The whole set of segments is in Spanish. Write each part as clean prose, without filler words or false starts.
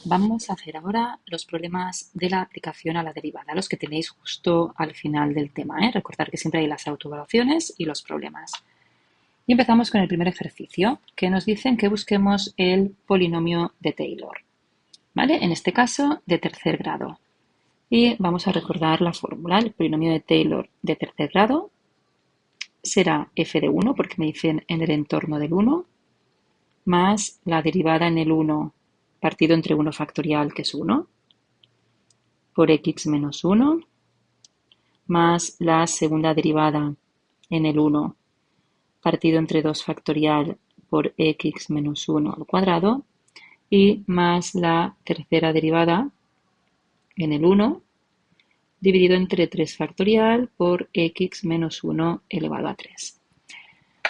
Vamos a hacer ahora los problemas de la aplicación a la derivada, los que tenéis justo al final del tema, ¿eh? Recordad que siempre hay las autoevaluaciones y los problemas. Y empezamos con el primer ejercicio, que nos dicen que busquemos el polinomio de Taylor, ¿vale? En este caso, de tercer grado. Y vamos a recordar la fórmula. El polinomio de Taylor de tercer grado será f de 1, porque me dicen en el entorno del 1, más la derivada en el 1 partido entre 1 factorial, que es 1, por x menos 1, más la segunda derivada en el 1 partido entre 2 factorial por x menos 1 al cuadrado, y más la tercera derivada en el 1 dividido entre 3 factorial por x menos 1 elevado a 3.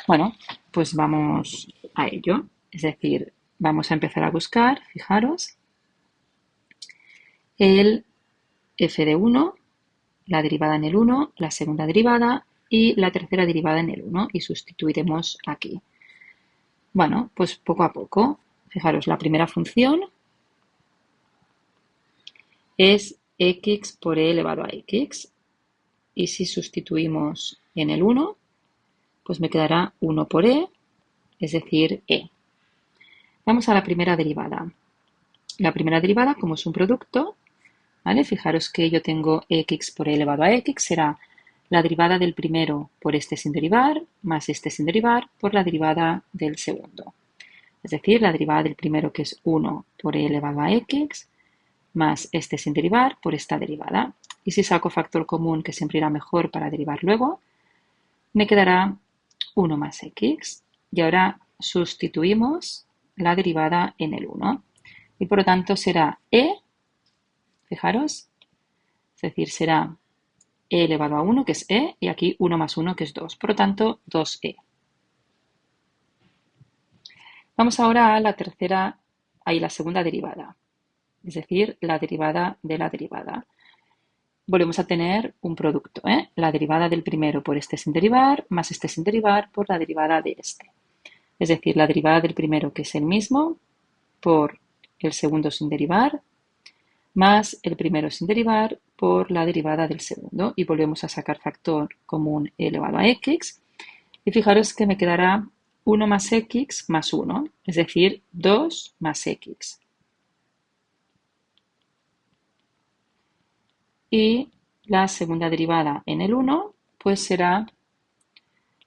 Bueno, pues vamos a ello. Es decir, vamos a empezar a buscar, fijaros, el f de 1, la derivada en el 1, la segunda derivada y la tercera derivada en el 1, y sustituiremos aquí. Bueno, pues poco a poco. Fijaros, la primera función es x por e elevado a x, y si sustituimos en el 1, pues me quedará 1 por e, es decir, e. Vamos a la primera derivada. La primera derivada, como es un producto, ¿vale? Fijaros que yo tengo x por e elevado a x, será la derivada del primero por este sin derivar, más este sin derivar, por la derivada del segundo. Es decir, la derivada del primero, que es 1 por e elevado a x, más este sin derivar por esta derivada. Y si saco factor común, que siempre irá mejor para derivar luego, me quedará 1 más x. Y ahora sustituimos la derivada en el 1. Y por lo tanto será e, fijaros, es decir, será e elevado a 1, que es e, y aquí 1 más 1, que es 2. Por lo tanto, 2e. Vamos ahora a la segunda derivada, es decir, la derivada de la derivada. Volvemos a tener un producto, ¿eh? La derivada del primero por este sin derivar, más este sin derivar por la derivada de este. Es decir, la derivada del primero, que es el mismo, por el segundo sin derivar, más el primero sin derivar por la derivada del segundo. Y volvemos a sacar factor común e elevado a x. Y fijaros que me quedará 1 más x más 1, es decir, 2 más x. Y la segunda derivada en el 1, pues será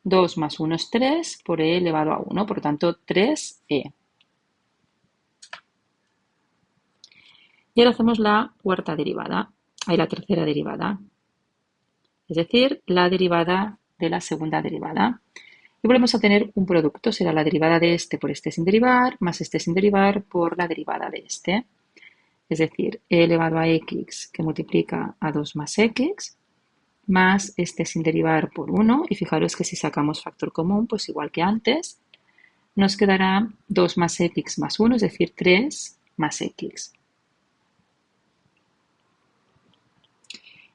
2 más 1 es 3 por e elevado a 1, por lo tanto 3e. Y ahora hacemos la cuarta derivada, la tercera derivada, es decir, la derivada de la segunda derivada. Y volvemos a tener un producto, será la derivada de este por este sin derivar, más este sin derivar por la derivada de este. Es decir, e elevado a x que multiplica a 2 más x, más este sin derivar por 1. Y fijaros que si sacamos factor común, pues igual que antes, nos quedará 2 más x más 1, es decir, 3 más x.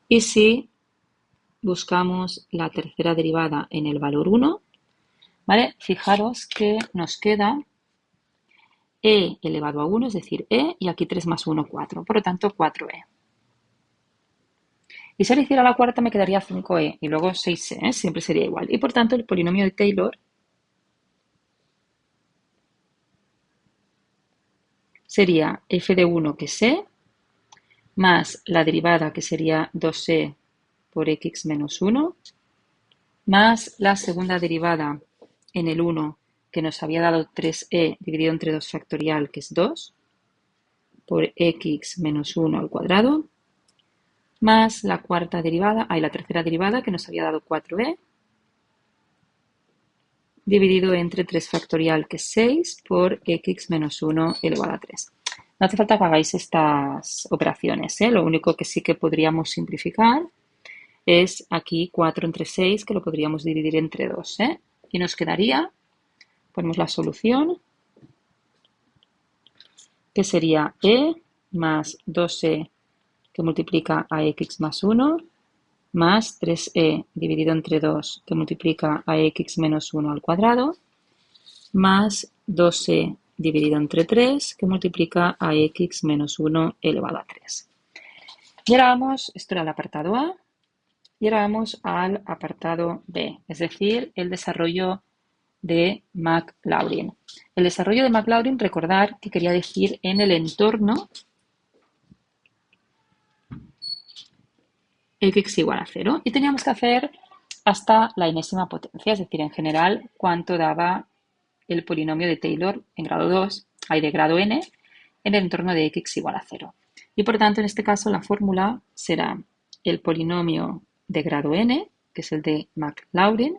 Y si buscamos la tercera derivada en el valor 1, ¿vale? Fijaros que nos queda e elevado a 1, es decir, e, y aquí 3 más 1, 4. Por lo tanto, 4e. Y si ahora hiciera la cuarta, me quedaría 5e y luego 6e, ¿eh? Siempre sería igual. Y por tanto, el polinomio de Taylor sería f de 1, que es e, más la derivada, que sería 2e por x menos 1, más la segunda derivada en el 1, que nos había dado 3e dividido entre 2 factorial, que es 2, por x menos 1 al cuadrado, más la cuarta derivada, la tercera derivada, que nos había dado 4e, dividido entre 3 factorial, que es 6, por x menos 1 elevado a 3. No hace falta que hagáis estas operaciones, ¿eh? Lo único que sí que podríamos simplificar es aquí 4 entre 6, que lo podríamos dividir entre 2, ¿eh? Y nos quedaría, ponemos la solución, que sería e más 2e que multiplica a x más 1, más 3e dividido entre 2 que multiplica a x menos 1 al cuadrado, más 2e dividido entre 3, que multiplica a x menos 1 elevado a 3. Y ahora vamos, esto era el apartado A, y ahora vamos al apartado B, es decir, el desarrollo de Maclaurin. El desarrollo de Maclaurin, recordar que quería decir en el entorno x igual a 0. Y teníamos que hacer hasta la enésima potencia, es decir, en general, cuánto daba el polinomio de Taylor en grado 2, de grado n, en el entorno de x igual a 0. Y por tanto, en este caso, la fórmula será el polinomio de grado n, que es el de Maclaurin,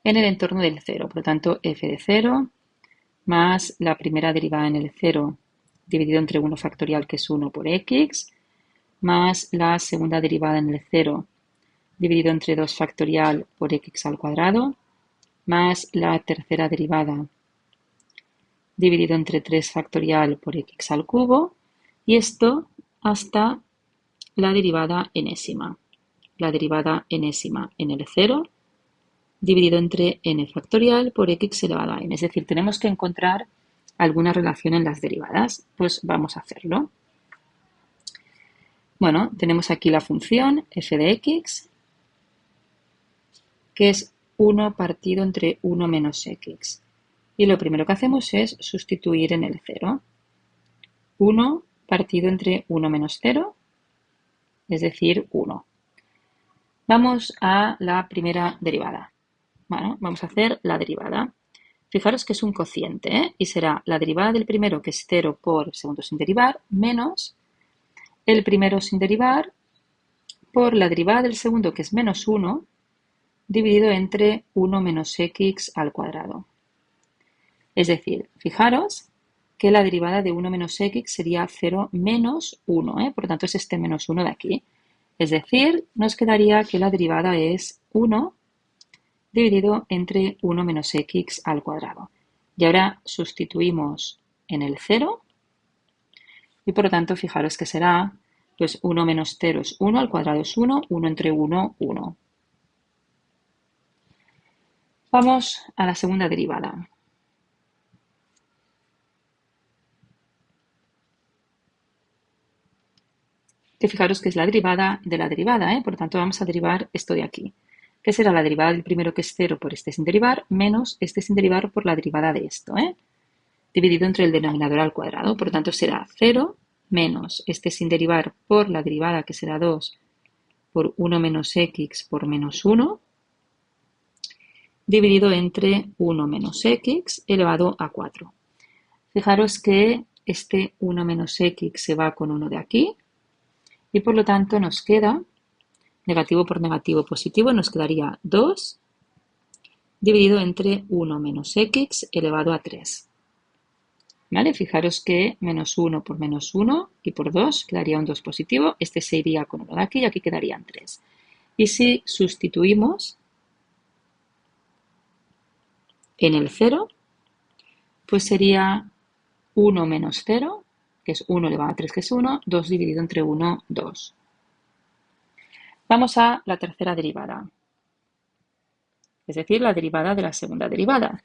en el entorno del 0. Por lo tanto, f de 0 más la primera derivada en el 0 dividido entre 1 factorial, que es 1 por x, más la segunda derivada en el 0 dividido entre 2 factorial por x al cuadrado, más la tercera derivada dividido entre 3 factorial por x al cubo, y esto hasta la derivada enésima. La derivada enésima en el 0 dividido entre n factorial por x elevado a n. Es decir, tenemos que encontrar alguna relación en las derivadas. Pues vamos a hacerlo. Bueno, tenemos aquí la función f de x, que es 1 partido entre 1 menos x. Y lo primero que hacemos es sustituir en el 0. 1 partido entre 1 menos 0, es decir, 1. Vamos a la primera derivada. Bueno, vamos a hacer la derivada. Fijaros que es un cociente, ¿eh? Y será la derivada del primero, que es 0 por segundo sin derivar, menos el primero sin derivar por la derivada del segundo, que es menos 1, dividido entre 1 menos x al cuadrado. Es decir, fijaros que la derivada de 1 menos x sería 0 menos 1, ¿eh? Por lo tanto es este menos 1 de aquí. Es decir, nos quedaría que la derivada es 1 dividido entre 1 menos x al cuadrado. Y ahora sustituimos en el 0 y por lo tanto fijaros que será pues 1 menos 0 es 1, al cuadrado es 1, 1 entre 1, 1. Vamos a la segunda derivada. Que fijaros que es la derivada de la derivada, ¿eh? Por lo tanto vamos a derivar esto de aquí, que será la derivada del primero, que es 0 por este sin derivar, menos este sin derivar por la derivada de esto, ¿eh? Dividido entre el denominador al cuadrado. Por lo tanto será 0 menos este sin derivar por la derivada, que será 2 por 1 menos x por menos 1, dividido entre 1 menos x elevado a 4. Fijaros que este 1 menos x se va con 1 de aquí y por lo tanto nos queda negativo por negativo positivo, nos quedaría 2 dividido entre 1 menos x elevado a 3. ¿Vale? Fijaros que menos 1 por menos 1 y por 2 quedaría un 2 positivo. Este se iría con 1 de aquí y aquí quedarían 3. Y si sustituimos en el 0, pues sería 1 menos 0, que es 1 elevado a 3, que es 1, 2 dividido entre 1, 2. Vamos a la tercera derivada, es decir, la derivada de la segunda derivada.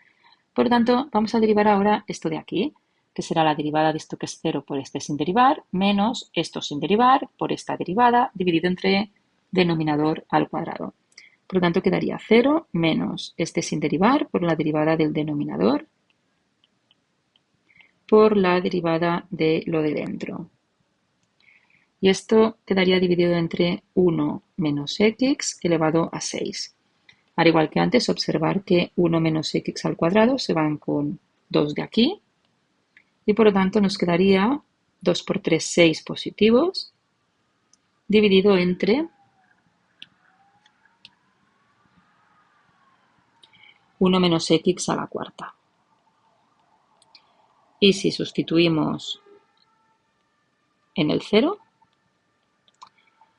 Por lo tanto, vamos a derivar ahora esto de aquí, que será la derivada de esto que es 0 por este sin derivar, menos esto sin derivar por esta derivada, dividido entre denominador al cuadrado. Por lo tanto, quedaría 0 menos este sin derivar por la derivada del denominador por la derivada de lo de dentro. Y esto quedaría dividido entre 1 menos x elevado a 6. Al igual que antes, observar que 1 menos x al cuadrado se van con 2 de aquí. Y por lo tanto nos quedaría 2 por 3, 6 positivos, dividido entre 1 menos x a la cuarta. Y si sustituimos en el 0,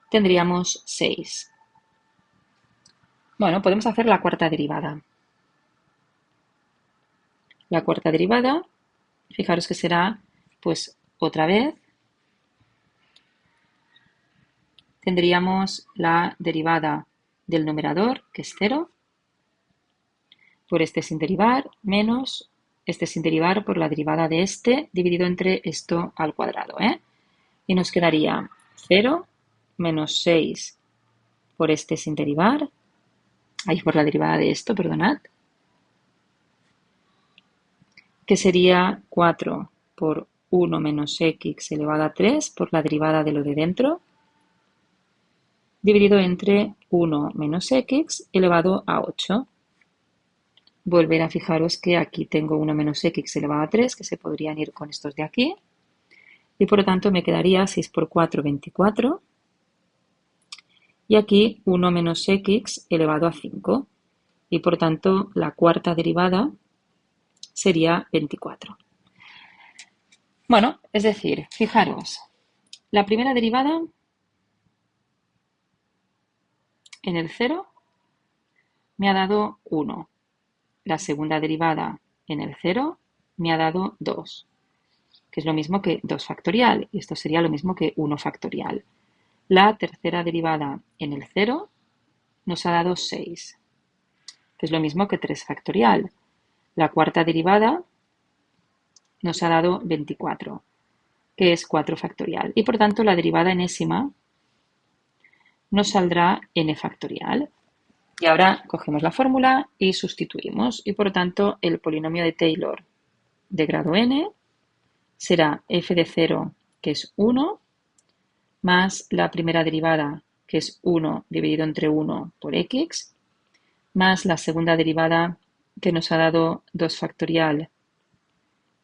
tendríamos 6. Bueno, podemos hacer la cuarta derivada. La cuarta derivada, fijaros que será, pues otra vez, tendríamos la derivada del numerador, que es 0, por este sin derivar, menos este sin derivar por la derivada de este dividido entre esto al cuadrado, ¿eh? Y nos quedaría 0 menos 6 por este sin derivar, ahí por la derivada de esto, perdonad, que sería 4 por 1 menos x elevado a 3 por la derivada de lo de dentro, dividido entre 1 menos x elevado a 8. Volver a fijaros que aquí tengo 1 menos x elevado a 3, que se podrían ir con estos de aquí. Y por lo tanto me quedaría 6 por 4, 24. Y aquí 1 menos x elevado a 5. Y por tanto la cuarta derivada sería 24. Bueno, es decir, fijaros, la primera derivada en el 0 me ha dado 1. La segunda derivada en el 0 me ha dado 2, que es lo mismo que 2 factorial, y esto sería lo mismo que 1 factorial. La tercera derivada en el 0 nos ha dado 6, que es lo mismo que 3 factorial. La cuarta derivada nos ha dado 24, que es 4 factorial. Y por tanto la derivada enésima nos saldrá n factorial. Y ahora cogemos la fórmula y sustituimos. Y por lo tanto el polinomio de Taylor de grado n será f de 0, que es 1, más la primera derivada, que es 1 dividido entre 1 por x, más la segunda derivada, que nos ha dado 2 factorial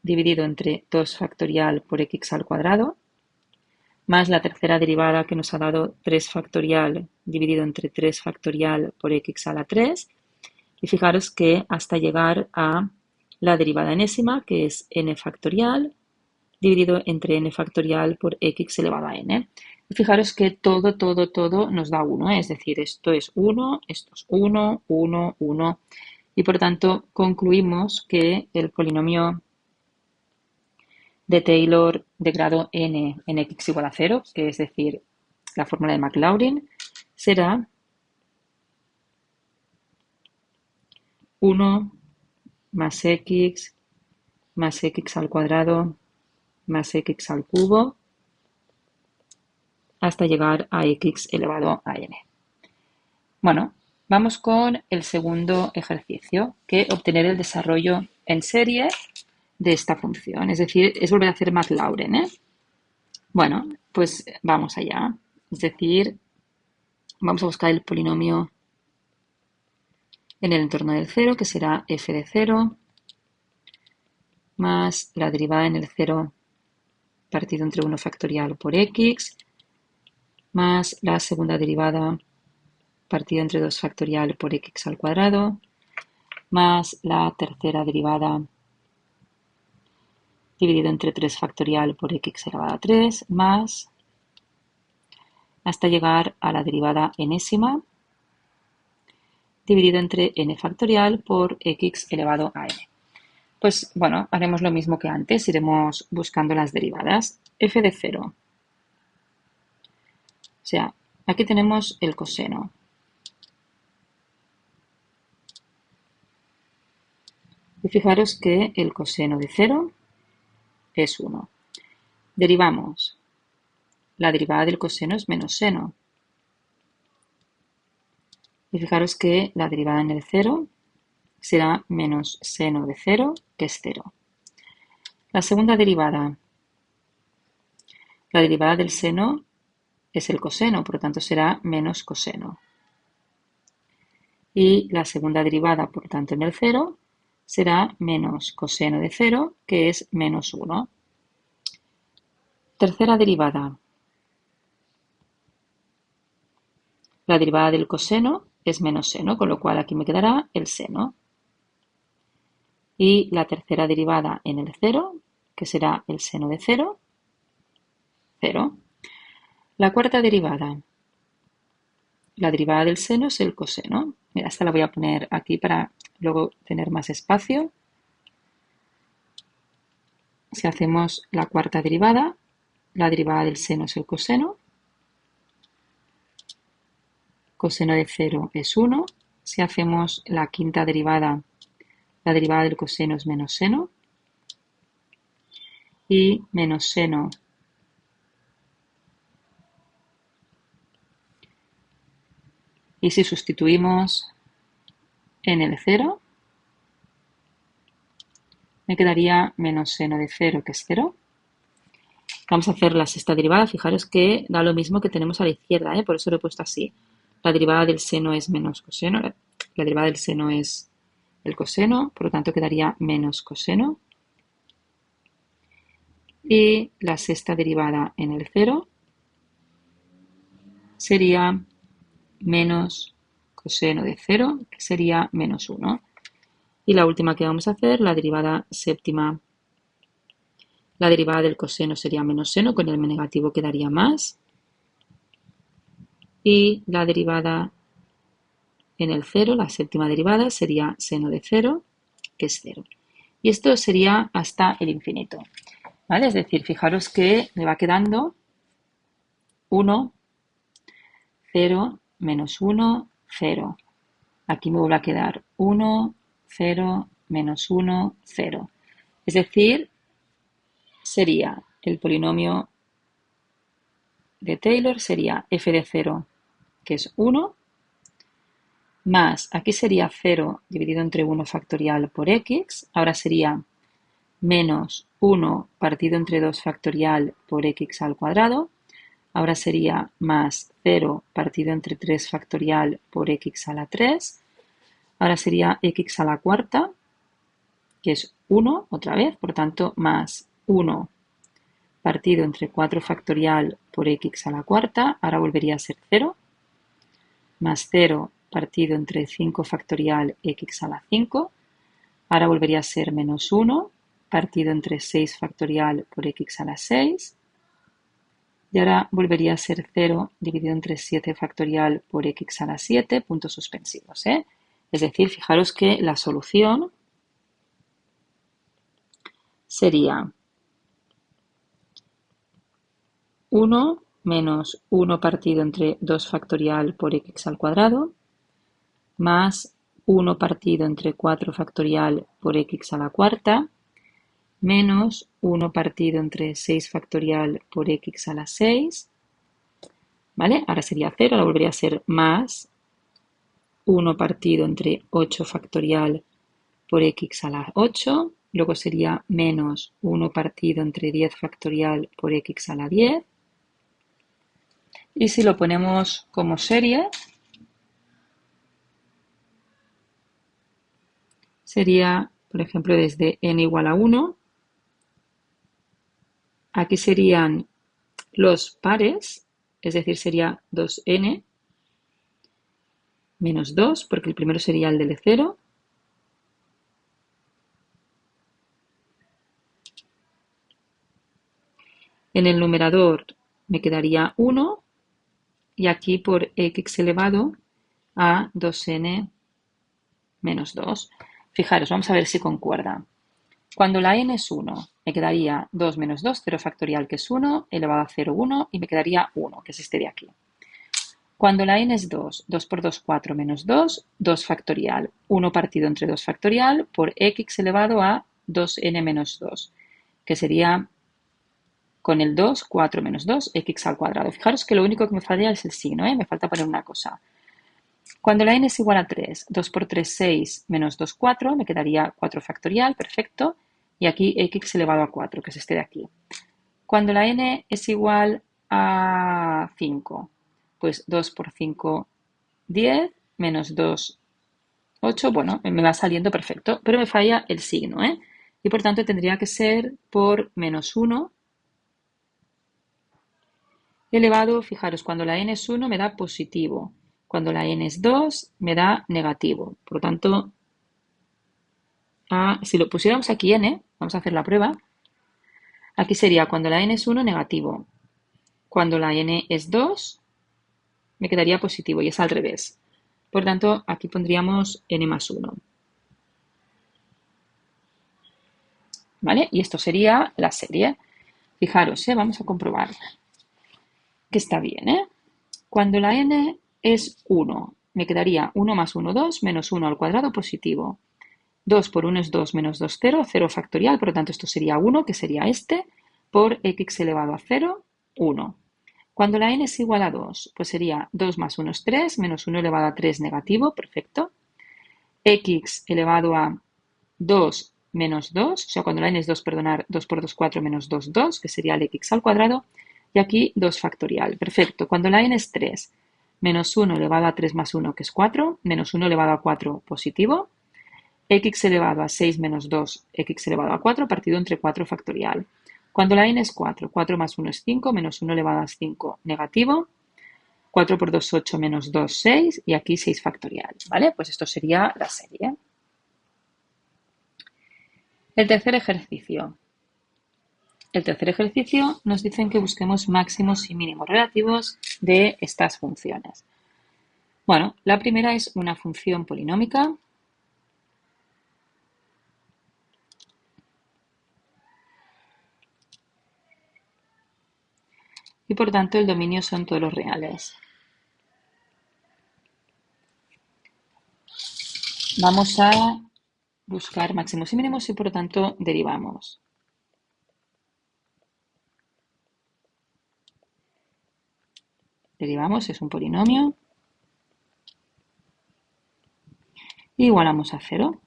dividido entre 2 factorial por x al cuadrado, más la tercera derivada, que nos ha dado 3 factorial dividido entre 3 factorial por x a la 3. Y fijaros que hasta llegar a la derivada enésima, que es n factorial, dividido entre n factorial por x elevado a n. Y fijaros que todo nos da 1, ¿eh? Es decir, esto es 1, esto es 1, 1, 1. Y por tanto concluimos que el polinomio de Taylor de grado n en x igual a 0, que es decir, la fórmula de Maclaurin, será 1 más x al cuadrado más x al cubo hasta llegar a x elevado a n. Bueno, vamos con el segundo ejercicio, que obtener el desarrollo en serie de esta función. Es decir, es volver a hacer Maclaurin, ¿eh? Bueno, pues vamos allá. Es decir, vamos a buscar el polinomio en el entorno del 0, que será f de 0, más la derivada en el 0 partido entre 1 factorial por x, más la segunda derivada partido entre 2 factorial por x al cuadrado, más la tercera derivada dividido entre 3 factorial por x elevado a 3, más hasta llegar a la derivada enésima dividido entre n factorial por x elevado a n. Pues bueno, haremos lo mismo que antes, iremos buscando las derivadas. F de 0. O sea, aquí tenemos el coseno. Y fijaros que el coseno de 0 es 1. Derivamos. La derivada del coseno es menos seno. Y fijaros que la derivada en el 0 será menos seno de 0, que es 0. La segunda derivada. La derivada del seno es el coseno, por lo tanto será menos coseno. Y la segunda derivada, por tanto, en el 0 será menos coseno de 0, que es menos 1. Tercera derivada. La derivada del coseno es menos seno, con lo cual aquí me quedará el seno. Y la tercera derivada en el 0, que será el seno de 0, 0. La cuarta derivada. La derivada del seno es el coseno. Mira, esta la voy a poner aquí para luego tener más espacio. Si hacemos la cuarta derivada, la derivada del seno es el coseno. Coseno de 0 es 1. Si hacemos la quinta derivada, la derivada del coseno es menos seno. Y menos seno y si sustituimos en el 0, me quedaría menos seno de 0, que es 0. Vamos a hacer la sexta derivada. Fijaros que da lo mismo que tenemos a la izquierda, por eso lo he puesto así. La derivada del seno es menos coseno. La derivada del seno es el coseno, por lo tanto quedaría menos coseno. Y la sexta derivada en el 0 sería menos coseno de 0, que sería menos 1. Y la última que vamos a hacer, la derivada séptima. La derivada del coseno sería menos seno, con el negativo quedaría más. Y la derivada en el 0, la séptima derivada, sería seno de 0, que es 0. Y esto sería hasta el infinito. ¿Vale? Es decir, fijaros que me va quedando 1, 0, menos 1, 0. Aquí me vuelve a quedar 1, 0, menos 1, 0. Es decir, sería el polinomio de Taylor, sería f de 0, que es 1, más, aquí sería 0 dividido entre 1 factorial por x, ahora sería menos 1 partido entre 2 factorial por x al cuadrado, ahora sería más 0 partido entre 3 factorial por x a la 3, ahora sería x a la cuarta, que es 1 otra vez, por tanto, más 1 partido entre 4 factorial por x a la cuarta, ahora volvería a ser 0, más 0 partido entre 5 factorial x a la 5, ahora volvería a ser menos 1 partido entre 6 factorial por x a la 6, y ahora volvería a ser 0 dividido entre 7 factorial por x a la 7, puntos suspensivos. Es decir, fijaros que la solución sería 1 menos 1 partido entre 2 factorial por x al cuadrado, más 1 partido entre 4 factorial por x a la cuarta, menos 1 partido entre 6 factorial por x a la 6, ¿vale? Ahora sería 0, ahora volvería a ser más 1 partido entre 8 factorial por x a la 8, luego sería menos 1 partido entre 10 factorial por x a la 10, y si lo ponemos como serie, sería, por ejemplo, desde n igual a 1, aquí serían los pares, es decir, sería 2n menos 2, porque el primero sería el del 0, en el numerador me quedaría 1, y aquí por x elevado a 2n menos 2. Fijaros, vamos a ver si concuerda. Cuando la n es 1, me quedaría 2 menos 2, 0 factorial, que es 1, elevado a 0, 1, y me quedaría 1, que es este de aquí. Cuando la n es 2, 2 por 2, 4 menos 2, 2 factorial, 1 partido entre 2 factorial por x elevado a 2n menos 2, que sería con el 2, 4 menos 2, x al cuadrado. Fijaros que lo único que me falla es el signo, me falta poner una cosa. Cuando la n es igual a 3, 2 por 3, 6, menos 2, 4, me quedaría 4 factorial, perfecto, y aquí x elevado a 4, que es este de aquí. Cuando la n es igual a 5, pues 2 por 5, 10, menos 2, 8, bueno, me va saliendo perfecto, pero me falla el signo, y por tanto tendría que ser por menos 1 elevado, fijaros, cuando la n es 1 me da positivo, cuando la n es 2 me da negativo, por lo tanto, si lo pusiéramos aquí n, vamos a hacer la prueba, aquí sería cuando la n es 1 negativo, cuando la n es 2 me quedaría positivo y es al revés. Por tanto, aquí pondríamos n más 1. ¿Vale? Y esto sería la serie. Fijaros, vamos a comprobar que está bien. Cuando la n es 1, me quedaría 1 más 1, 2, menos 1 al cuadrado positivo. 2 por 1 es 2 menos 2, 0, 0 factorial, por lo tanto esto sería 1, que sería este, por x elevado a 0, 1. Cuando la n es igual a 2, pues sería 2 más 1 es 3, menos 1 elevado a 3 negativo, perfecto. X elevado a 2 menos 2, o sea, cuando la n es 2, perdonar, 2 por 2, 4, menos 2, 2, que sería el x al cuadrado, y aquí 2 factorial, perfecto. Cuando la n es 3, menos 1 elevado a 3 más 1, que es 4, menos 1 elevado a 4, positivo, x elevado a 6 menos 2, x elevado a 4, partido entre 4 factorial. Cuando la n es 4, 4 más 1 es 5, menos 1 elevado a 5, negativo, 4 por 2, 8, menos 2, 6, y aquí 6 factorial, ¿vale? Pues esto sería la serie. El tercer ejercicio. El tercer ejercicio nos dicen que busquemos máximos y mínimos relativos de estas funciones. Bueno, la primera es una función polinómica. Y por tanto el dominio son todos los reales. Vamos a buscar máximos y mínimos y por lo tanto derivamos. Derivamos, es un polinomio. Y igualamos a 0.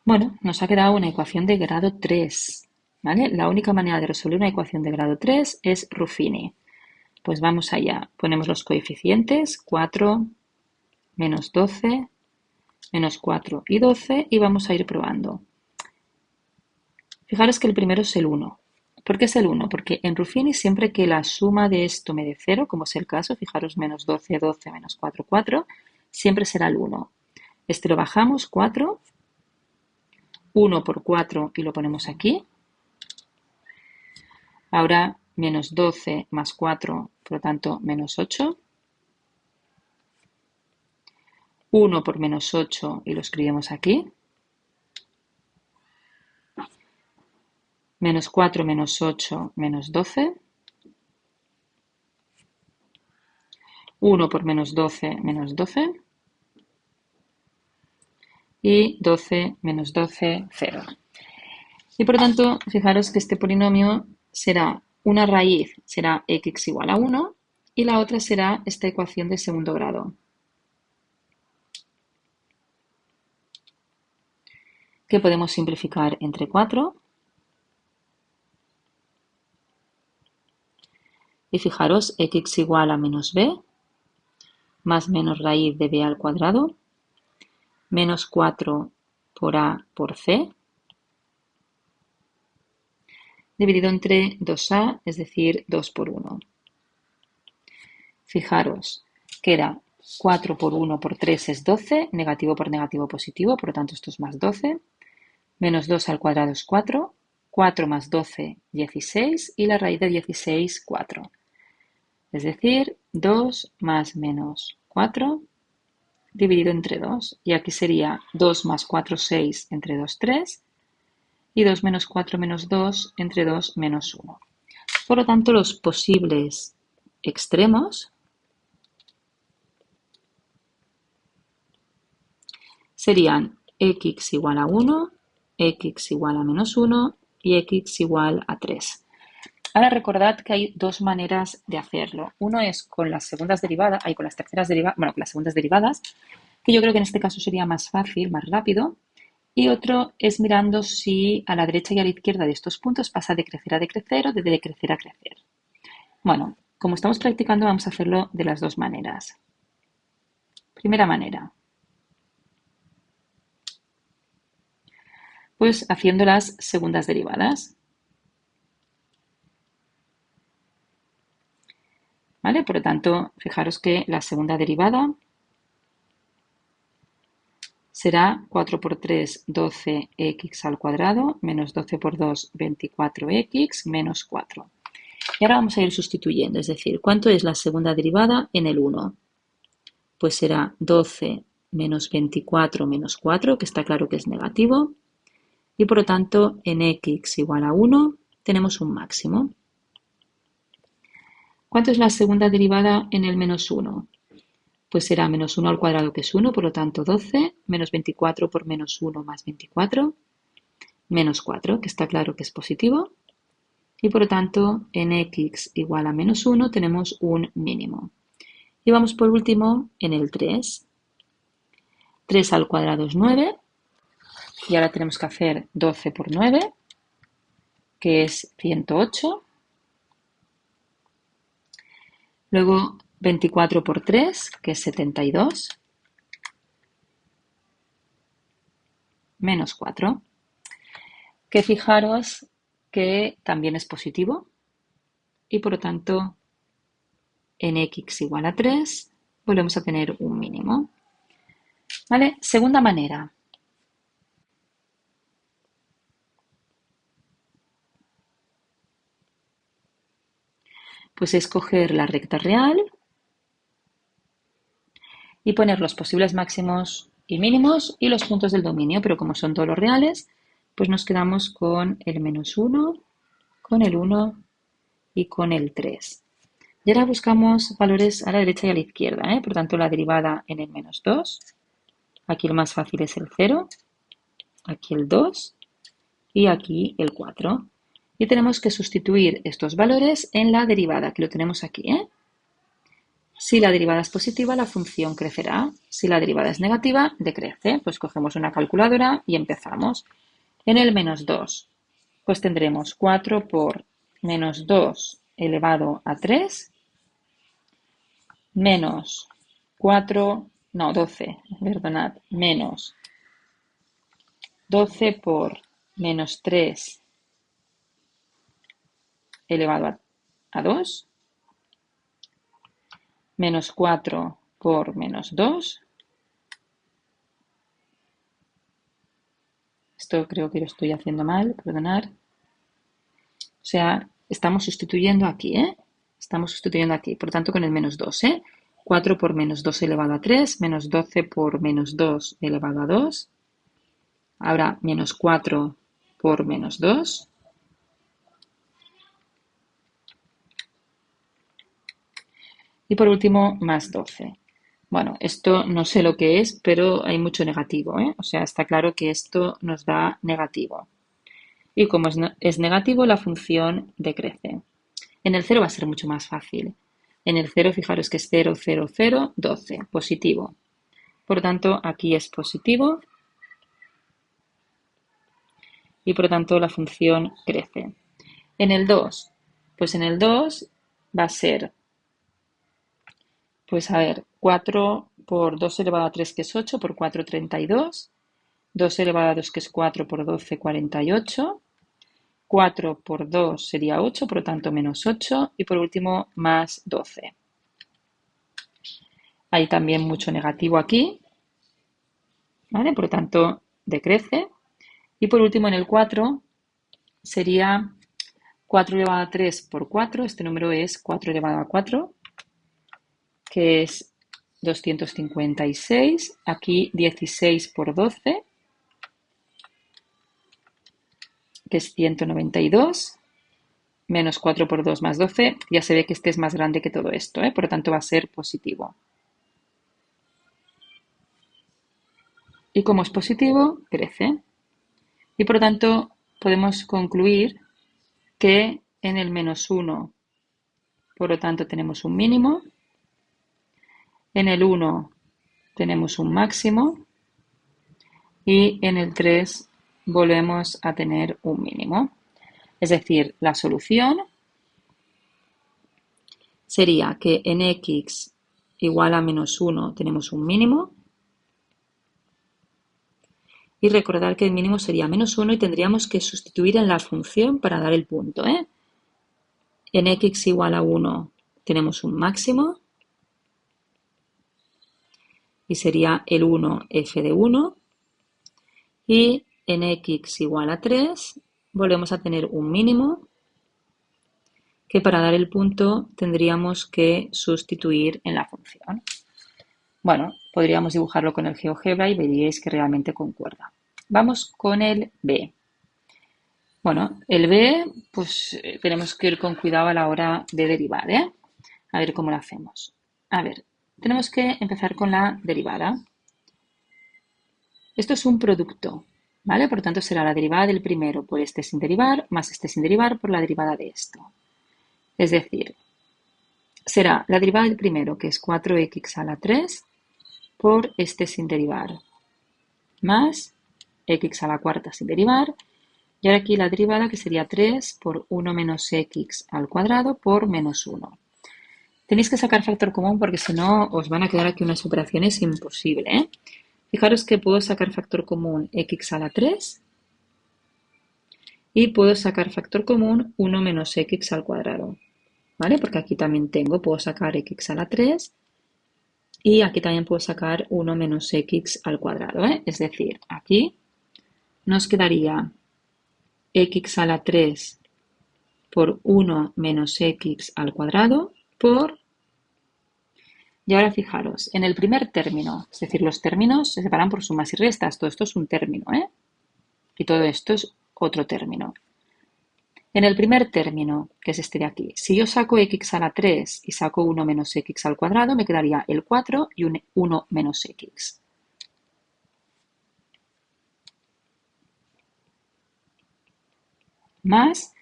Bueno, nos ha quedado una ecuación de grado 3. ¿Vale? La única manera de resolver una ecuación de grado 3 es Ruffini. Pues vamos allá. Ponemos los coeficientes, 4, menos 12, menos 4 y 12, y vamos a ir probando. Fijaros que el primero es el 1. ¿Por qué es el 1? Porque en Ruffini siempre que la suma de esto me dé 0, como es el caso, fijaros menos 12, 12, menos 4, 4, siempre será el 1. Este lo bajamos, 4, 1 por 4 y lo ponemos aquí. Ahora menos 12 más 4, por lo tanto menos 8. 1 por menos 8 y lo escribimos aquí. Menos 4 menos 8 menos 12. 1 por menos 12 menos 12. Y 12 menos 12, 0. Y por lo tanto, fijaros que este polinomio será una raíz, será x igual a 1, y la otra será esta ecuación de segundo grado, que podemos simplificar entre 4. Y fijaros, x igual a menos b, más menos raíz de b al cuadrado, menos 4 por a por c, dividido entre 2a, es decir, 2 por 1. Fijaros, queda 4 por 1 por 3 es 12, negativo por negativo positivo, por lo tanto esto es más 12, menos 2 al cuadrado es 4, 4 más 12, 16, y la raíz de 16, 4. Es decir, 2 más menos 4 dividido entre 2. Y aquí sería 2 más 4, 6, entre 2, 3. Y 2 menos 4 menos 2, entre 2 menos 1. Por lo tanto, los posibles extremos serían x igual a 1, x igual a menos 1 y x igual a 3. Ahora recordad que hay dos maneras de hacerlo. Uno es con las segundas derivadas, con las terceras derivadas, bueno, con las segundas derivadas, que yo creo que en este caso sería más fácil, más rápido. Y otro es mirando si a la derecha y a la izquierda de estos puntos pasa de crecer a decrecer o de decrecer a crecer. Bueno, como estamos practicando, vamos a hacerlo de las dos maneras. Primera manera. Pues haciendo las segundas derivadas. ¿Vale? Por lo tanto, fijaros que la segunda derivada será 4 por 3, 12x al cuadrado, menos 12 por 2, 24x, menos 4. Y ahora vamos a ir sustituyendo, es decir, ¿cuánto es la segunda derivada en el 1? Pues será 12 menos 24 menos 4, que está claro que es negativo, y por lo tanto en x igual a 1 tenemos un máximo. ¿Cuánto es la segunda derivada en el menos 1? pues será menos 1 al cuadrado, que es 1, por lo tanto 12, menos 24 por menos 1 más 24, menos 4, que está claro que es positivo. Y por lo tanto, en x igual a menos 1 tenemos un mínimo. Y vamos por último en el 3. 3 al cuadrado es 9. Y ahora tenemos que hacer 12 por 9, que es 108. Luego 24 por 3, que es 72. Menos 4. Que fijaros que también es positivo. Y por lo tanto, en x igual a 3, volvemos a tener un mínimo. ¿Vale? Segunda manera. Pues es coger la recta real y poner los posibles máximos y mínimos y los puntos del dominio, pero como son todos los reales, pues nos quedamos con el menos 1, con el 1 y con el 3. Y ahora buscamos valores a la derecha y a la izquierda, ¿eh? Por tanto, la derivada en el menos 2. Aquí el más fácil es el 0, aquí el 2 y aquí el 4. Y tenemos que sustituir estos valores en la derivada, que lo tenemos aquí, ¿eh? Si la derivada es positiva, la función crecerá. Si la derivada es negativa, decrece. Pues cogemos una calculadora y empezamos. En el menos 2, pues tendremos 4 por menos 2 elevado a 3, menos 4, no, 12, perdonad, menos 12 por menos 3 elevado a 2, menos 4 por menos 2. Esto creo que lo estoy haciendo mal, perdonad. O sea, estamos sustituyendo aquí, ¿eh? Estamos sustituyendo aquí, por tanto con el menos 2, ¿eh? 4 por menos 2 elevado a 3, menos 12 por menos 2 elevado a 2. Ahora menos 4 por menos 2. Y por último, más 12. Bueno, esto no sé lo que es, pero hay mucho negativo, ¿eh? O sea, está claro que esto nos da negativo. Y como es negativo, la función decrece. En el 0 va a ser mucho más fácil. En el 0, fijaros que es 0, 0, 0, 12, positivo. Por lo tanto, aquí es positivo y por lo tanto la función crece. En el 2, pues en el 2 va a ser, pues a ver, 4 por 2 elevado a 3, que es 8, por 4, 32. 2 elevado a 2, que es 4, por 12, 48. 4 por 2 sería 8, por lo tanto menos 8. Y por último, más 12. Hay también mucho negativo aquí, ¿vale? Por lo tanto, decrece. Y por último, en el 4 sería 4 elevado a 3 por 4. Este número es 4 elevado a 4, que es 256. Aquí 16 por 12, que es 192. Menos 4 por 2 más 12. Ya se ve que este es más grande que todo esto, ¿eh? Por lo tanto, va a ser positivo. Y como es positivo, crece. Y por lo tanto, podemos concluir que en el menos 1, por lo tanto, tenemos un mínimo. En el 1 tenemos un máximo. Y en el 3 volvemos a tener un mínimo. Es decir, la solución sería que en x igual a menos 1 tenemos un mínimo. Y recordar que el mínimo sería menos 1 y tendríamos que sustituir en la función para dar el punto, ¿eh? En x igual a 1 tenemos un máximo y sería el 1 f de 1. Y en x igual a 3 volvemos a tener un mínimo que para dar el punto tendríamos que sustituir en la función. Bueno, podríamos dibujarlo con el GeoGebra y veríais que realmente concuerda. Vamos con el B. Bueno, el B, pues tenemos que ir con cuidado a la hora de derivar, ¿eh? A ver cómo lo hacemos. A ver, tenemos que empezar con la derivada. Esto es un producto, ¿vale? Por lo tanto, será la derivada del primero por este sin derivar más este sin derivar por la derivada de esto. Es decir, será la derivada del primero, que es 4x a la 3, por este sin derivar, más x a la cuarta sin derivar. Y ahora aquí la derivada, que sería 3 por 1 menos x al cuadrado por menos 1. Tenéis que sacar factor común porque si no os van a quedar aquí unas operaciones imposibles, ¿eh? Fijaros que puedo sacar factor común x a la 3 y puedo sacar factor común 1 menos x al cuadrado, ¿vale? Porque aquí también puedo sacar x a la 3 y aquí también puedo sacar 1 menos x al cuadrado, ¿eh? Es decir, aquí nos quedaría x a la 3 por 1 menos x al cuadrado por... Y ahora fijaros, en el primer término, es decir, los términos se separan por sumas y restas. Todo esto es un término, ¿eh? Y todo esto es otro término. En el primer término, que es este de aquí, si yo saco x a la 3 y saco 1 menos x al cuadrado, me quedaría el 4 y un 1 menos x. Más,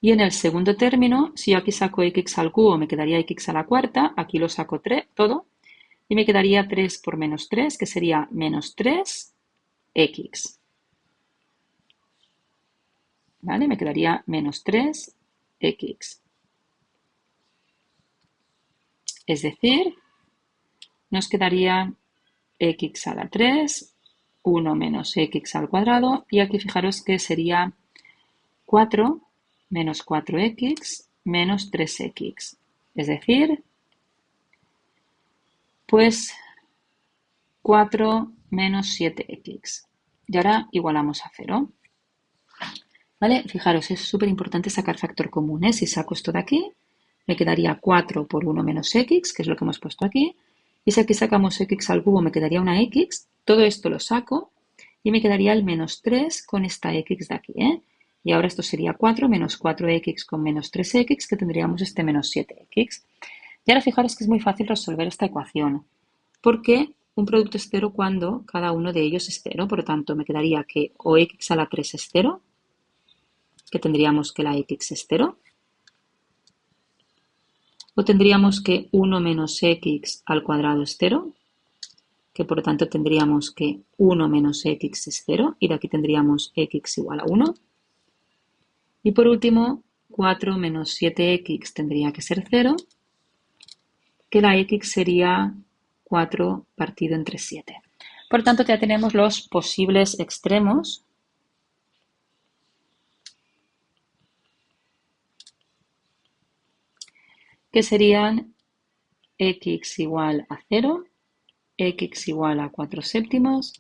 y en el segundo término, si yo aquí saco x al cubo, me quedaría x a la cuarta, aquí lo saco todo, y me quedaría 3 por menos 3, que sería menos 3x. ¿Vale? Me quedaría menos 3x. Es decir, nos quedaría x a la 3, 1 menos x al cuadrado, y aquí fijaros que sería 4 menos 4x menos 3x. Es decir, pues 4 menos 7x. Y ahora igualamos a 0. ¿Vale? Fijaros, es súper importante sacar factor común, ¿eh? Si saco esto de aquí, me quedaría 4 por 1 menos x, que es lo que hemos puesto aquí. Y si aquí sacamos x al cubo, me quedaría una x. Todo esto lo saco y me quedaría el menos 3 con esta x de aquí, ¿eh? Y ahora esto sería 4 menos 4x con menos 3x, que tendríamos este menos 7x. Y ahora fijaros que es muy fácil resolver esta ecuación, porque un producto es cero cuando cada uno de ellos es cero. Por lo tanto, me quedaría que o x a la 3 es 0, que tendríamos que la x es 0, o tendríamos que 1 menos x al cuadrado es 0, que por lo tanto tendríamos que 1 menos x es 0, y de aquí tendríamos x igual a 1. Y por último, 4 menos 7x tendría que ser 0, que la x sería 4 partido entre 7. Por tanto, ya tenemos los posibles extremos que serían x igual a 0, x igual a 4 séptimos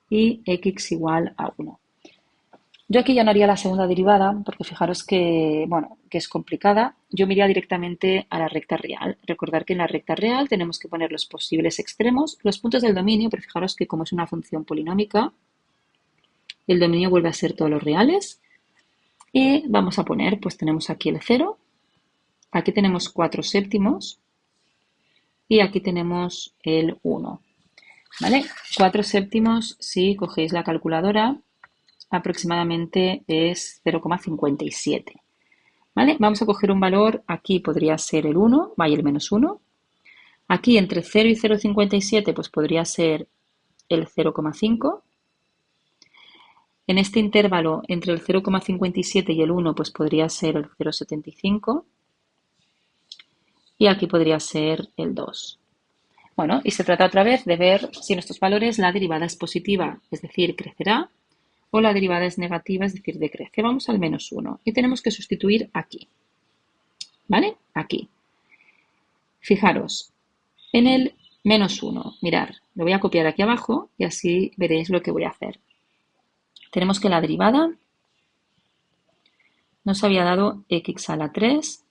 y x igual a 1. Yo aquí ya no haría la segunda derivada porque fijaros que, bueno, que es complicada. Yo me iría directamente a la recta real. Recordar que en la recta real tenemos que poner los posibles extremos, los puntos del dominio, pero fijaros que como es una función polinómica, el dominio vuelve a ser todos los reales. Y vamos a poner, pues tenemos aquí el 0, aquí tenemos 4 séptimos y aquí tenemos el 1. ¿Vale? 4 séptimos, si cogéis la calculadora, aproximadamente es 0,57. ¿Vale? Vamos a coger un valor, aquí podría ser el 1, vaya el menos 1. Aquí entre 0 y 0,57 pues podría ser el 0,5. En este intervalo entre el 0,57 y el 1 pues podría ser el 0,75. Y aquí podría ser el 2. Bueno, y se trata otra vez de ver si en estos valores la derivada es positiva, es decir, crecerá, o la derivada es negativa, es decir, decrece. Vamos al menos 1 y tenemos que sustituir aquí. ¿Vale? Aquí. Fijaros, en el menos 1, mirad, lo voy a copiar aquí abajo y así veréis lo que voy a hacer. Tenemos que la derivada nos había dado x a la 3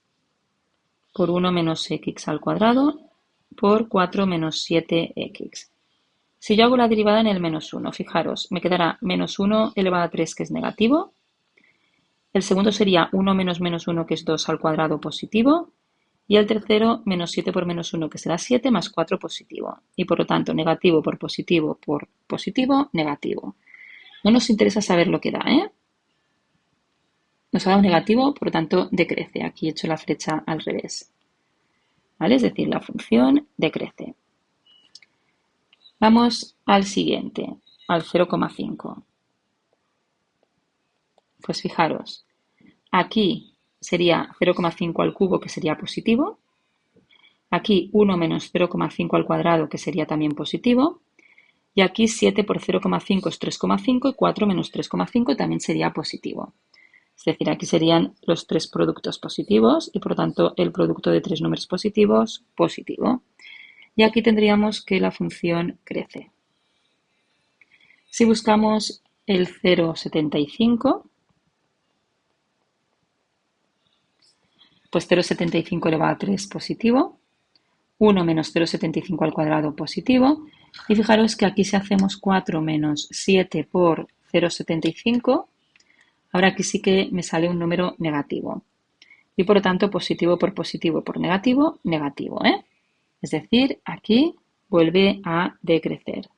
por 1 menos x al cuadrado por 4 menos 7x. Si yo hago la derivada en el menos 1, fijaros, me quedará menos 1 elevado a 3, que es negativo. El segundo sería 1 menos menos 1, que es 2 al cuadrado positivo. Y el tercero, menos 7 por menos 1, que será 7, más 4 positivo. Y por lo tanto, negativo, negativo. No nos interesa saber lo que da, ¿eh? Nos ha dado negativo, por lo tanto, decrece. Aquí he hecho la flecha al revés. ¿Vale? Es decir, la función decrece. Vamos al siguiente, al 0,5. Pues fijaros, aquí sería 0,5 al cubo, que sería positivo. Aquí 1 menos 0,5 al cuadrado, que sería también positivo. Y aquí 7 por 0,5 es 3,5 y 4 menos 3,5 también sería positivo. Es decir, aquí serían los tres productos positivos y por lo tanto el producto de tres números positivos, positivo. Y aquí tendríamos que la función crece. Si buscamos el 0,75, pues 0,75 elevado a 3 positivo, 1 menos 0,75 al cuadrado positivo, y fijaros que aquí si hacemos 4 menos 7 por 0,75, ahora aquí sí que me sale un número negativo. Y por lo tanto positivo por negativo, negativo, ¿eh? Es decir, aquí vuelve a decrecer.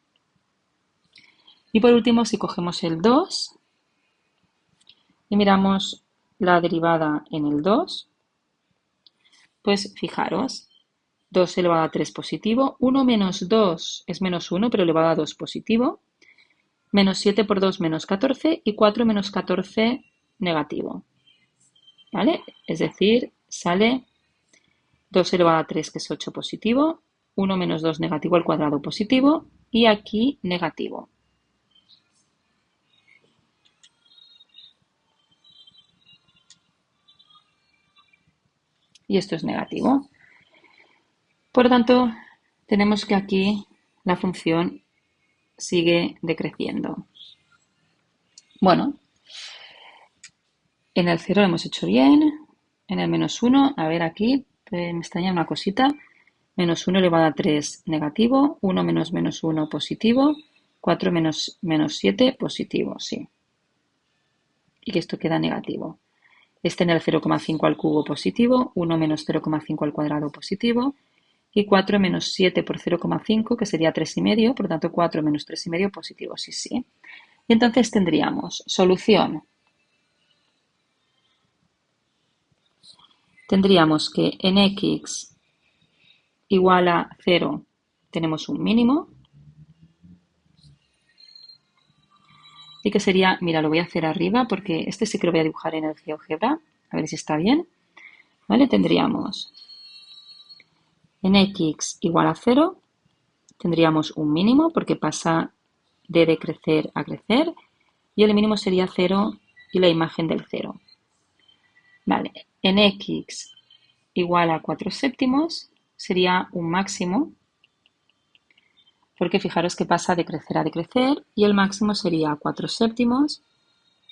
Y por último, si cogemos el 2 y miramos la derivada en el 2, pues fijaros, 2 elevado a 3 positivo, 1 menos 2 es menos 1, pero elevado a 2 positivo, menos 7 por 2 menos 14 y 4 menos 14 negativo. ¿Vale? Es decir, sale 2 elevado a 3, que es 8 positivo, 1 menos 2 negativo al cuadrado positivo y aquí negativo. Y esto es negativo. Por lo tanto, tenemos que aquí la función sigue decreciendo. Bueno, en el 0 lo hemos hecho bien, en el menos 1, a ver aquí, me extraña una cosita, menos 1 elevado a 3 negativo, 1 menos menos 1 positivo, 4 menos menos 7 positivo, sí. Y que esto queda negativo. Este en el 0,5 al cubo positivo, 1 menos 0,5 al cuadrado positivo, y 4 menos 7 por 0,5, que sería 3,5, por lo tanto 4 menos 3,5 positivo, sí, sí. Y entonces tendríamos solución. Tendríamos que en x igual a 0 tenemos un mínimo. Y que sería, mira, lo voy a hacer arriba porque este sí que lo voy a dibujar en el GeoGebra, a ver si está bien. ¿Vale? Tendríamos en x igual a 0, tendríamos un mínimo porque pasa de decrecer a crecer y el mínimo sería 0 y la imagen del 0. Vale, en x igual a 4 séptimos sería un máximo porque fijaros que pasa de crecer a decrecer y el máximo sería 4 séptimos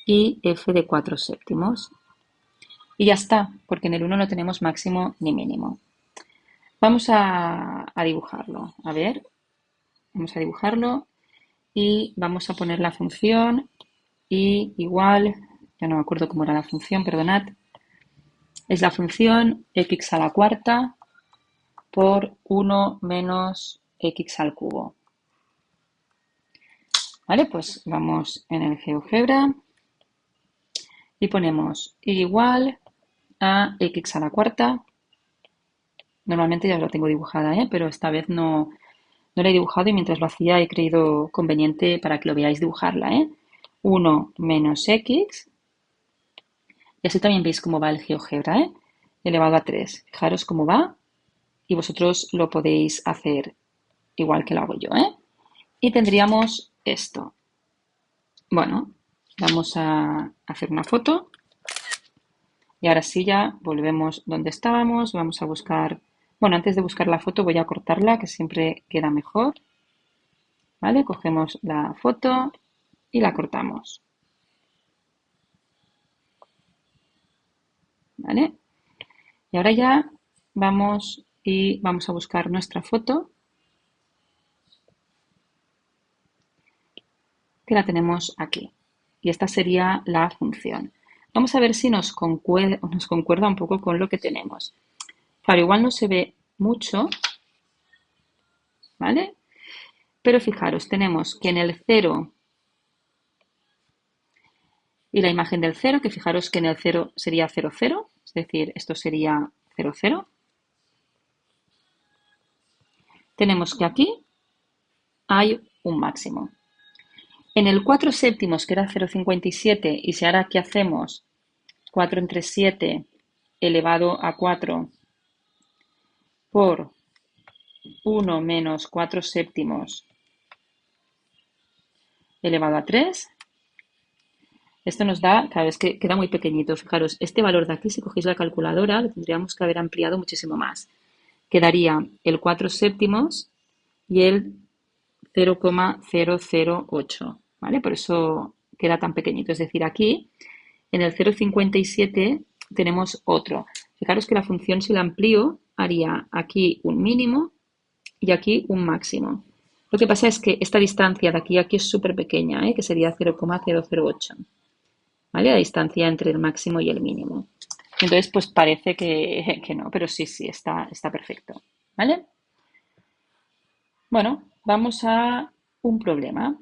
y f de 4 séptimos. Y ya está, porque en el 1 no tenemos máximo ni mínimo. Vamos a dibujarlo. A ver, vamos a dibujarlo y vamos a poner la función y igual, ya no me acuerdo cómo era la función, perdonad, es la función x a la cuarta por 1 menos x al cubo. Vale, pues vamos en el GeoGebra y ponemos igual a x a la cuarta. Normalmente ya lo tengo dibujada, pero esta vez no la he dibujado y mientras lo hacía he creído conveniente para que lo veáis dibujarla. 1 menos x. Y así también veis cómo va el GeoGebra, elevado a 3. Fijaros cómo va y vosotros lo podéis hacer igual que lo hago yo. Y tendríamos esto. Bueno, vamos a hacer una foto. Y ahora sí ya volvemos donde estábamos. Vamos a buscar... Bueno, antes de buscar la foto voy a cortarla, que siempre queda mejor. ¿Vale? Cogemos la foto y la cortamos. ¿Vale? Y ahora ya vamos a buscar nuestra foto, que la tenemos aquí. Y esta sería la función. Vamos a ver si nos concuerda un poco con lo que tenemos. Claro, igual no se ve mucho, ¿vale? Pero fijaros, tenemos que en el 0 y la imagen del 0, que fijaros que en el 0 sería 0, 0, es decir, esto sería 0, 0. Tenemos que aquí hay un máximo. En el 4 séptimos, que era 0,57, y si ahora aquí hacemos 4 entre 7 elevado a 4 por 1 menos 4 séptimos elevado a 3, esto nos da, claro, es que queda muy pequeñito. Fijaros, este valor de aquí, si cogéis la calculadora, lo tendríamos que haber ampliado muchísimo más. Quedaría el 4 séptimos y el 0,008, ¿vale? Por eso queda tan pequeñito. Es decir, aquí en el 0,57 tenemos otro. Fijaros que la función, si la amplío, haría aquí un mínimo y aquí un máximo. Lo que pasa es que esta distancia de aquí a aquí es súper pequeña, ¿eh? Que sería 0,008. ¿Vale? La distancia entre el máximo y el mínimo. Entonces, pues parece que no, pero sí, sí, está perfecto. ¿Vale? Bueno, vamos a un problema.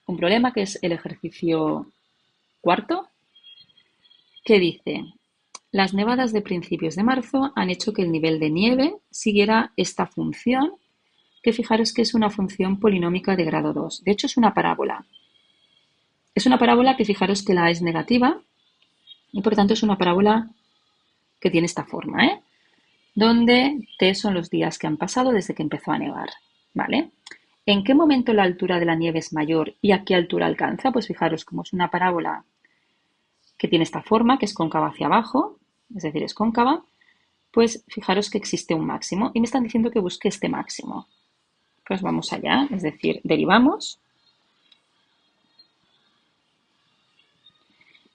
Un problema que es el ejercicio cuarto, que dice, las nevadas de principios de marzo han hecho que el nivel de nieve siguiera esta función, que fijaros que es una función polinómica de grado 2. De hecho, es una parábola. Es una parábola que fijaros que la A es negativa y por tanto es una parábola que tiene esta forma, ¿eh? Donde T son los días que han pasado desde que empezó a nevar, ¿vale? ¿En qué momento la altura de la nieve es mayor y a qué altura alcanza? Pues fijaros, como es una parábola que tiene esta forma, que es cóncava hacia abajo, es decir, es cóncava, pues fijaros que existe un máximo y me están diciendo que busque este máximo. Pues vamos allá, es decir, derivamos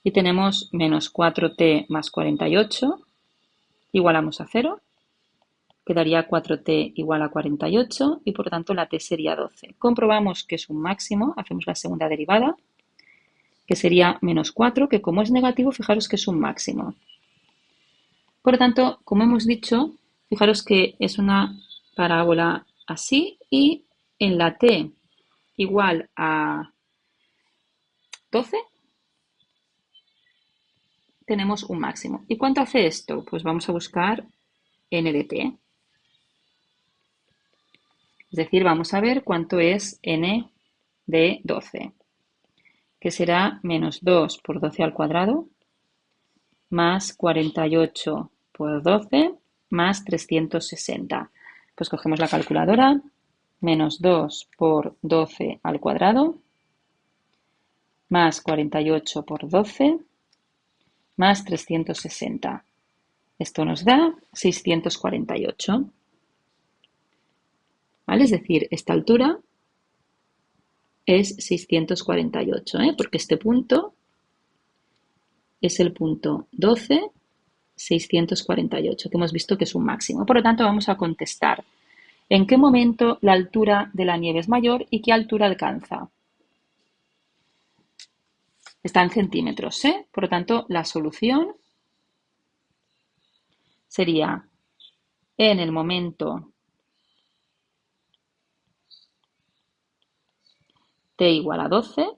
y tenemos menos 4t más 48, igualamos a 0. Quedaría 4t igual a 48 y por tanto la t sería 12. Comprobamos que es un máximo, hacemos la segunda derivada, que sería menos 4, que como es negativo, fijaros que es un máximo. Por lo tanto, como hemos dicho, fijaros que es una parábola así y en la t igual a 12 tenemos un máximo. ¿Y cuánto hace esto? Pues vamos a buscar n de t. Es decir, vamos a ver cuánto es n de 12, que será menos 2 por 12 al cuadrado, más 48 por 12, más 360. Pues cogemos la calculadora, menos 2 por 12 al cuadrado, más 48 por 12, más 360. Esto nos da 648. ¿Vale? Es decir, esta altura es 648, ¿eh? Porque este punto es el punto 12, 648, que hemos visto que es un máximo. Por lo tanto, vamos a contestar en qué momento la altura de la nieve es mayor y qué altura alcanza. Está en centímetros, ¿eh? Por lo tanto, la solución sería en el momento t igual a 12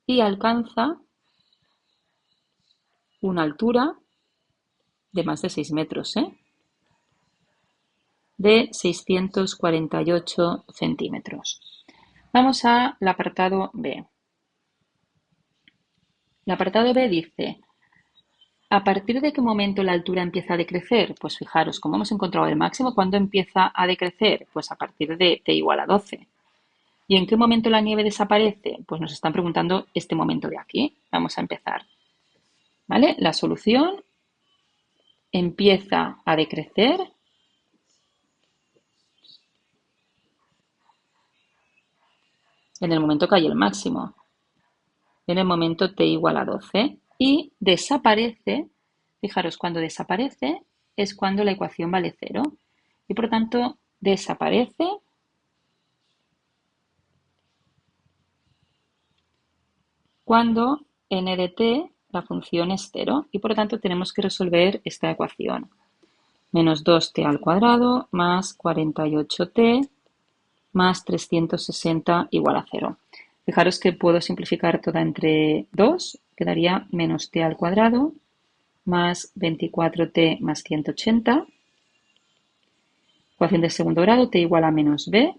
y alcanza una altura de más de 6 metros, ¿eh? De 648 centímetros. Vamos al apartado B. El apartado B dice, ¿a partir de qué momento la altura empieza a decrecer? Pues fijaros, como hemos encontrado el máximo, ¿cuándo empieza a decrecer? Pues a partir de t igual a 12. ¿Y en qué momento la nieve desaparece? Pues nos están preguntando este momento de aquí. Vamos a empezar. ¿Vale? La solución empieza a decrecer en el momento que hay el máximo, en el momento t igual a 12, y desaparece, fijaros, cuando desaparece es cuando la ecuación vale 0, y por tanto desaparece cuando n de t, la función es 0, y por lo tanto tenemos que resolver esta ecuación. menos 2t al cuadrado más 48t más 360 igual a 0. Fijaros que puedo simplificar toda entre 2, quedaría menos t al cuadrado más 24t más 180. Ecuación de segundo grado, t igual a menos b,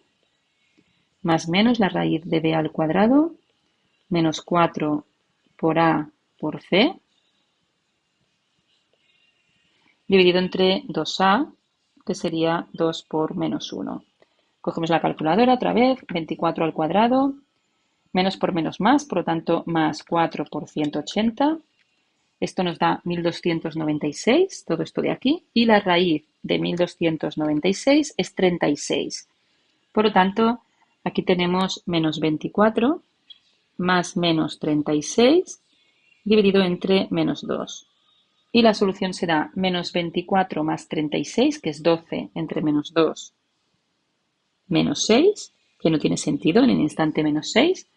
más menos la raíz de b al cuadrado, menos 4 por a por c, dividido entre 2a, que sería 2 por menos 1. Cogemos la calculadora otra vez, 24 al cuadrado, menos por menos más, por lo tanto más 4 por 180. Esto nos da 1296, todo esto de aquí, y la raíz de 1296 es 36. Por lo tanto, aquí tenemos menos 24 más menos 36 dividido entre menos 2. Y la solución será menos 24 más 36, que es 12, entre menos 2 menos 6, que no tiene sentido en el instante menos 6.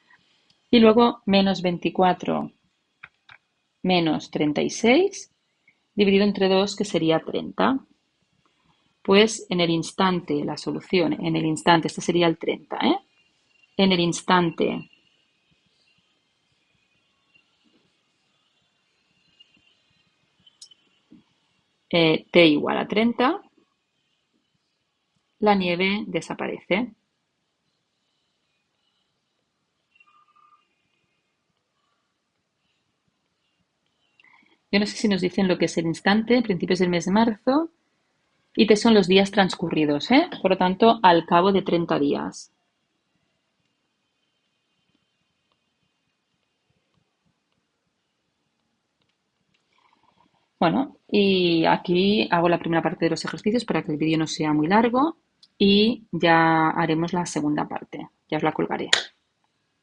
Y luego menos 24 menos 36 dividido entre 2, que sería 30. Pues en el instante, la solución, en el instante, este sería el 30, En el instante t igual a 30, la nieve desaparece. Yo no sé si nos dicen lo que es el instante, principios del mes de marzo, y t son los días transcurridos, Por lo tanto, al cabo de 30 días. Bueno, y aquí hago la primera parte de los ejercicios para que el vídeo no sea muy largo y ya haremos la segunda parte. Ya os la colgaré.